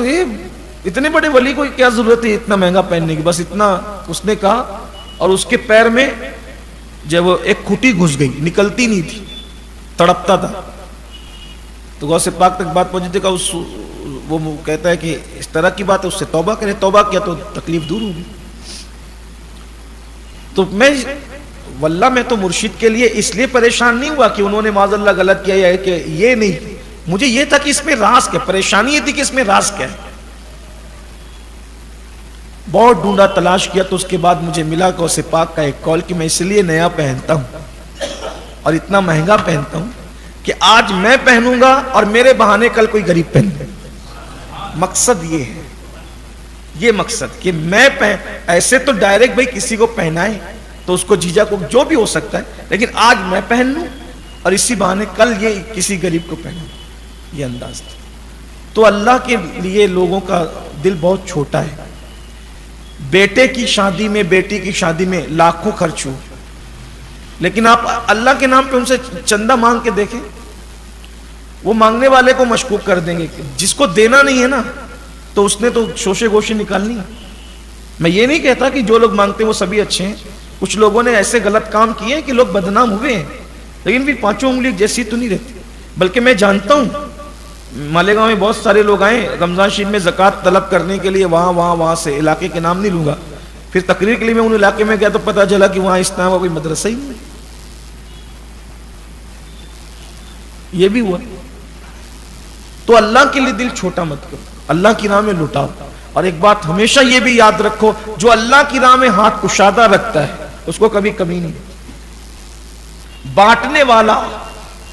اتنے بڑے ولی کو کیا ضرورت ہے اتنا مہنگا پہننے کی، بس اتنا اس نے کہا، اور اس کے پیر میں جب وہ ایک کھٹی گھس گئی، نکلتی نہیں تھی، تڑپتا تھا۔ تو غوث پاک تک بات پہنچی تھی، وہ کہتا ہے کہ اس طرح کی بات ہے، اس سے توبہ کرے، توبہ کیا تو تکلیف دور ہوگی۔ تو واللہ میں تو مرشد کے لیے اس لیے پریشان نہیں ہوا کہ انہوں نے معاذ اللہ غلط کیا ہے، کہ یہ نہیں، مجھے یہ تھا کہ اس میں راز کیا، پریشانی یہ تھی کہ اس میں راز کیا ہے۔ بہت ڈھونڈا، تلاش کیا، تو اس کے بعد مجھے ملا غوث پاک کا ایک قول کہ میں اس لیے نیا پہنتا ہوں اور اتنا مہنگا پہنتا ہوں کہ آج میں پہنوں گا اور میرے بہانے کل کوئی غریب پہن لے۔ مقصد یہ ہے، یہ مقصد کہ میں ایسے تو ڈائریکٹ بھائی کسی کو پہنائے تو اس کو جیجا کو جو بھی ہو سکتا ہے، لیکن آج میں پہن لوں اور اسی بہانے کل یہ کسی غریب کو پہنوں، یہ انداز تھا۔ تو اللہ کے لیے لوگوں کا دل بہت چھوٹا ہے۔ بیٹے کی شادی میں، بیٹی کی شادی میں لاکھوں خرچ ہو، لیکن آپ اللہ کے نام پہ ان سے چندہ مانگ کے دیکھیں، وہ مانگنے والے کو مشکوک کر دیں گے، جس کو دینا نہیں ہے نا تو اس نے تو شوشے گوشے نکالنی ہے۔ میں یہ نہیں کہتا کہ جو لوگ مانگتے ہیں وہ سبھی اچھے ہیں، کچھ لوگوں نے ایسے غلط کام کیے ہیں کہ لوگ بدنام ہوئے ہیں، لیکن پھر پانچوں انگلی جیسی تو نہیں رہتی۔ بلکہ میں جانتا ہوں مالیگاؤں میں بہت سارے لوگ آئے رمضان شریف میں زکوٰۃ طلب کرنے کے لیے، وہاں سے، علاقے کے نام نہیں لوں گا، پھر تقریر کے لیے میں ان علاقے میں گیا تو پتہ چلا کہ وہاں اس طرح کا کوئی مدرسہ ہی نہیں۔ یہ بھی ہوا۔ تو اللہ کے لیے دل چھوٹا مت کرو، اللہ کی راہ میں لٹاؤ۔ اور ایک بات ہمیشہ یہ بھی یاد رکھو، جو اللہ کی راہ میں ہاتھ کشادہ رکھتا ہے اس کو کبھی کمی نہیں ہوتی۔ بانٹنے والا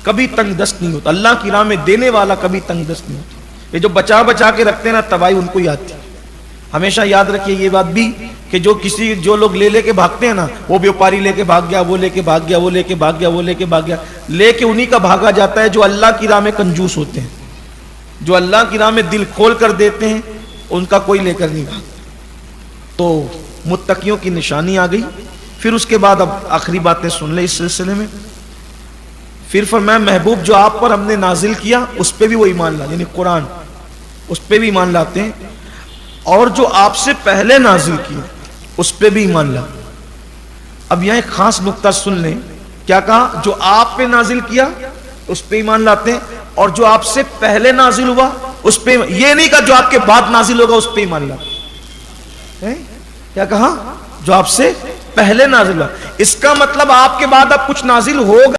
کبھی تنگ دست نہیں ہوتا، اللہ کی راہ میں دینے والا کبھی تنگ دست نہیں ہوتا۔ یہ جو بچا بچا کے رکھتے ہیں نا، تباہی ان کو آتی ہے۔ ہمیشہ یاد رکھیے یہ بات بھی کہ جو لوگ لے کے بھاگتے ہیں نا، وہ بیوپاری لے کے بھاگ گیا، وہ لے کے بھاگ گیا، وہ لے کے بھاگ گیا، وہ لے کے بھاگ گیا، لے کے انہی کا بھاگا جاتا ہے جو اللہ کی راہ میں کنجوس ہوتے ہیں، جو اللہ کی راہ میں دل کھول کر دیتے ہیں، ان کا کوئی لے کر نہیں بھاگتا۔ تو متقیوں کی نشانی آ گئی۔ پھر اس کے بعد اب آخری باتیں سن لیں اس سلسلے میں۔ پھر فرمایا محبوب جو آپ پر ہم نے نازل کیا اس پہ بھی وہ ایمان لا، یعنی قرآن، اس پہ بھی ایمان لاتے ہیں، اور جو آپ سے پہلے نازل کیا اس پہ بھی ایمان لا۔ اب یہاں ایک خاص نقطہ سن لیں کیا کہا؟ جو آپ پہ نازل کیا اس پہ ایمان لاتے ہیں، اور جو آپ سے پہلے نازل ہوا اس پہ، یہ نہیں کہا جو آپ کے بعد نازل ہوگا اس پہ ایمان لاتے ہیں۔ کیا کہا؟ جو آپ سے پہلے نازل ہوا، اس کا مطلب آپ کے بعد اب کچھ نازل ہوگا